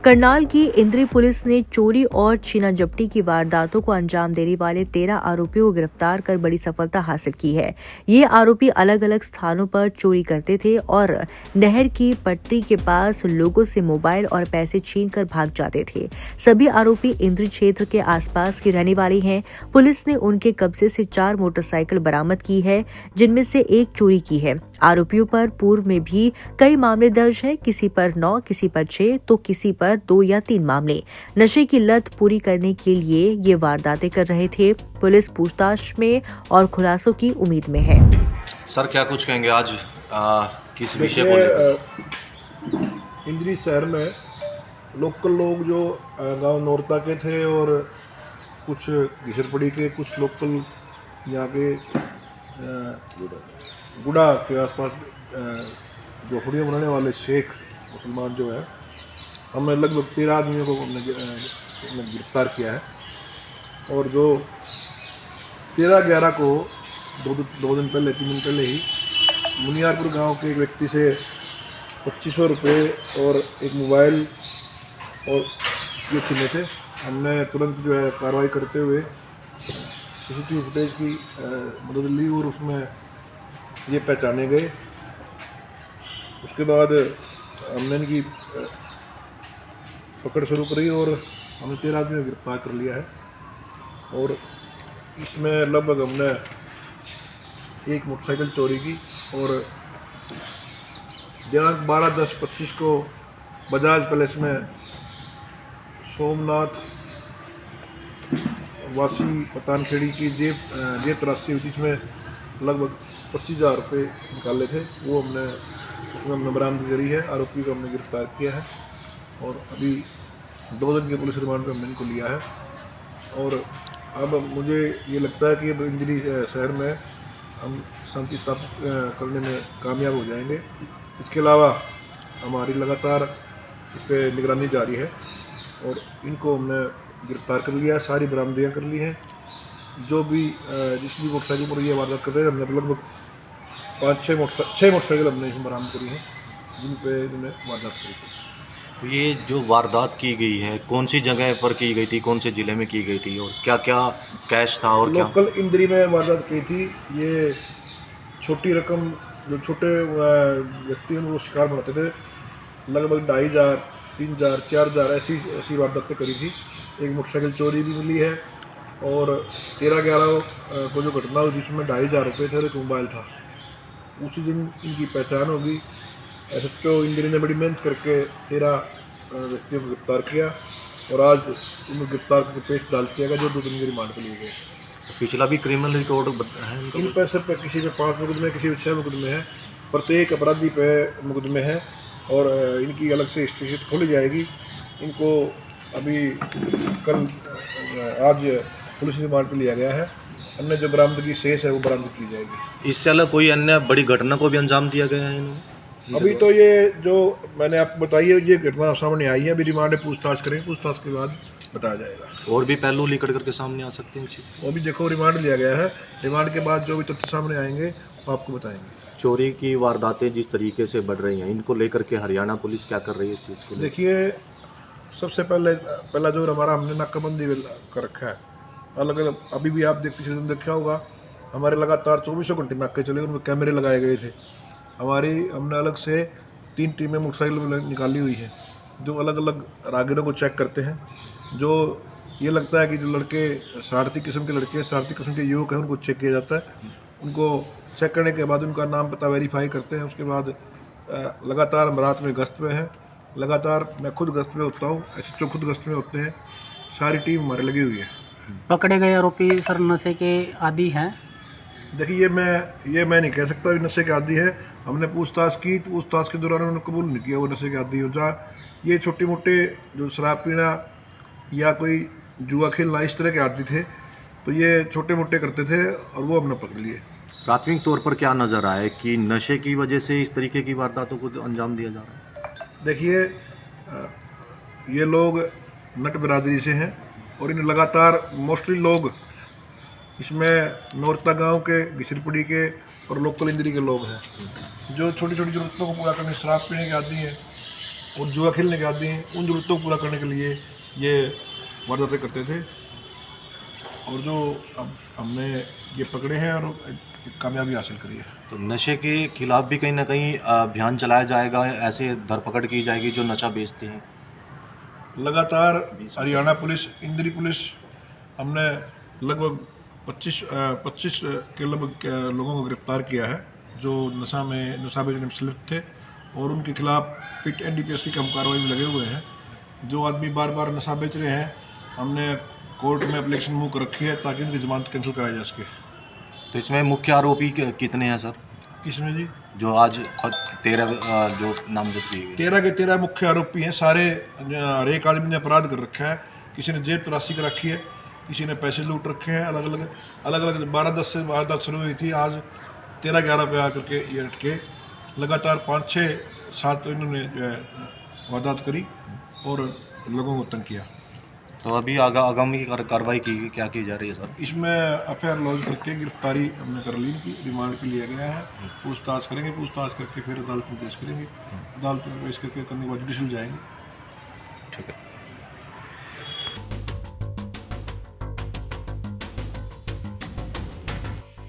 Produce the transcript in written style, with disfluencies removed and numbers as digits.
करनाल की इंद्री पुलिस ने चोरी और छीना झपटी की वारदातों को अंजाम देने वाले 13 आरोपियों को गिरफ्तार कर बड़ी सफलता हासिल की है। ये आरोपी अलग अलग स्थानों पर चोरी करते थे और नहर की पटरी के पास लोगों से मोबाइल और पैसे छीनकर भाग जाते थे। सभी आरोपी इंद्री क्षेत्र के आसपास के रहने वाले हैं। पुलिस ने उनके कब्जे से 4 मोटरसाइकिल बरामद की है, जिनमें से एक चोरी की है। आरोपियों पर पूर्व में भी कई मामले दर्ज है, किसी पर 9, किसी पर 6 तो किसी पर 2 या 3 मामले। नशे की लत पूरी करने के लिए ये वारदातें कर रहे थे। पुलिस पूछताछ में और खुलासों की उम्मीद में है। सर क्या कुछ कहेंगे आज किस विषय को लेकर? इंद्री शहर में लोकल लोग जो गांव नौरता के थे और कुछ घिसरपड़ी के कुछ लोकल यहाँ के गुड़ा के आसपास झोपड़ियाँ बनाने वाले शेख मुसलमान जो है, हमने लगभग 13 आदमियों को हमने गिरफ्तार किया है। और जो 13/11 को दो दिन पहले 3 दिन पहले ही मुनियारपुर गांव के एक व्यक्ति से 2500 रुपये और एक मोबाइल और ये छीने थे। हमने तुरंत जो है कार्रवाई करते हुए सीसीटीवी फुटेज की मदद ली और उसमें ये पहचाने गए। उसके बाद हमने इनकी पकड़ शुरू करी और हमने 13 आदमी को गिरफ्तार कर लिया है। और इसमें लगभग हमने एक मोटरसाइकिल चोरी की और दिनांक 12/10/25 को बजाज पैलेस में सोमनाथ वासी पतानखेड़ी की जेब तराशी हुई, जिसमें लगभग 25,000 रुपये निकाले थे। वो हमने बरामदगी करी है। आरोपी को हमने गिरफ्तार किया है और अभी 2 दिन के पुलिस रिमांड पे हमने इनको लिया है। और अब मुझे ये लगता है कि अब इंद्री शहर में हम शांति स्थापित करने में कामयाब हो जाएंगे। इसके अलावा हमारी लगातार इस पर निगरानी जारी है और इनको हमने गिरफ्तार कर लिया है, सारी बरामदियाँ कर ली हैं। जो भी जिस भी मोटरसाइकिल पर ये वारदात कर रहे हैं, हमने लगभग 6 मोटरसाइकिल हमने इसमें बरामद करी हैं, जिन पे इन्होंने वारदात करी थी। तो ये जो वारदात की गई है कौन सी जगह पर की गई थी, कौन से ज़िले में की गई थी और क्या क्या कैश था? और लोकल इंद्री में वारदात की थी। ये छोटी रकम जो छोटे व्यक्ति हैं वो शिकार बनाते थे, लगभग 2,500, 3,000, 4,000 ऐसी वारदातें करी थी। एक मोटरसाइकिल चोरी भी मिली है और 13/11 को जो घटना हुई जिसमें 2,500 रुपये थे और एक मोबाइल था, उसी दिन इनकी पहचान होगी। ऐसे तो इंद्री ने बड़ी मेहनत करके 13 व्यक्तियों को गिरफ्तार किया और आज इनको गिरफ्तार करके पेश डाल किया गया, जो 2 दिन के रिमांड पर लिए गए। पिछला भी क्रिमिनल रिकॉर्ड है इनका? इन पैसे पे किसी पे 5 मुकदमे, किसी पे 6 मुकदमे हैं। प्रत्येक अपराधी पे मुकदमे हैं और इनकी अलग से स्टेशन खोली जाएगी। इनको अभी आज पुलिस रिमांड पर लिया गया है। अन्य जो बरामदगी शेष है वो बरामद की जाएगी। इससे अलग कोई अन्य बड़ी घटना को भी अंजाम दिया गया है इन्होंने? अभी तो ये जो मैंने आपको बताई है ये घटना सामने आई है। अभी रिमांड पूछताछ करेंगे, पूछताछ के बाद बताया जाएगा। और भी पहलू लेकर करके सामने आ सकते हैं चीज़? वो भी देखो रिमांड लिया गया है। रिमांड के बाद जो भी तथ्य सामने आएंगे वो आपको बताएंगे। चोरी की वारदातें जिस तरीके से बढ़ रही हैं, इनको लेकर के हरियाणा पुलिस क्या कर रही है इस चीज़ को? देखिए, सबसे पहला जो हमारा हमने नाकाबंदी कर रखा है अलग अलग। अभी भी आप पिछले दिन देखा होगा, हमारे लगातार 24 घंटे नाके चले, उनमें कैमरे लगाए गए थे। हमने अलग से 3 टीमें मोटरसाइकिल निकाली हुई हैं जो अलग अलग राहगीरों को चेक करते हैं। जो ये लगता है कि जो लड़के शरारती किस्म के लड़के, शरारती किस्म के युवक हैं, उनको चेक किया जाता है। उनको चेक करने के बाद उनका नाम पता वेरीफाई करते हैं। उसके बाद लगातार हम रात में गश्त में हैं। लगातार मैं खुद गश्त में होता हूँ, SHO खुद गश्त में होते हैं। सारी टीम हमारे लगी हुई है। पकड़े गए आरोपी सर नशे के आदी हैं? देखिए, ये मैं नहीं कह सकता कि नशे के आदी है। हमने पूछताछ की, पूछताछ के दौरान उन्होंने कबूल नहीं किया वो नशे के आदी हो। जहाँ ये छोटे मोटे जो शराब पीना या कोई जुआ खेलना इस तरह के आदी थे, तो ये छोटे मोटे करते थे और वो हमने पकड़ लिए। प्राथमिक तौर पर क्या नज़र आया कि नशे की वजह से इस तरीके की वारदातों को अंजाम दिया जा रहा है? देखिए, ये लोग नट बिरादरी से हैं और इन लगातार मोस्टली लोग इसमें नौरता गांव के, घिसरपुड़ी के और लोकल इंद्री के लोग हैं जो छोटी छोटी ज़रूरतों को पूरा करने शराब पीने के आदी हैं। और जुआ खेलने के आदि हैं, उन ज़रूरतों को पूरा करने के लिए ये वारदातें करते थे। और जो अब हमने ये पकड़े हैं और कामयाबी हासिल करी है। तो नशे के खिलाफ भी कहीं ना कहीं अभियान चलाया जाएगा, ऐसे धरपकड़ की जाएगी जो नशा बेचते हैं। लगातार हरियाणा पुलिस, इंद्री पुलिस, हमने लगभग 25 के लगभग लोगों को गिरफ्तार किया है जो नशा बेचने में संलिप्त थे, और उनके खिलाफ पिट NDPS की कम कार्रवाई में लगे हुए हैं। जो आदमी बार बार नशा बेच रहे हैं, हमने कोर्ट में एप्लीकेशन मूव कर रखी है ताकि उनकी जमानत कैंसिल कराई जा सके। तो इसमें मुख्य आरोपी कितने हैं सर, किसमें जी? जो आज 13 जो नामजद किए गए? 13 के 13 मुख्य आरोपी हैं। सारे हर एक आदमी ने अपराध कर रखा है। किसी ने जेब तलाशी कर रखी है, किसी ने पैसे लूट रखे हैं। अलग अलग 12-10 से वारदात शुरू हुई थी, आज 13-11 पे आकर के ये अटके। लगातार 5-6-7 इन्होंने जो है वारदात करी और लोगों को तंग किया। तो अभी आगामी कार्रवाई क्या की जा रही है सर? इसमें FIR लॉन्च करके गिरफ्तारी हमने कर ली, इनकी रिमांड पे लिया गया है। पूछताछ करेंगे, पूछताछ करके फिर अदालत में पेश करेंगे। अदालत में पेश करके करने के बाद जुडिशल जाएंगे।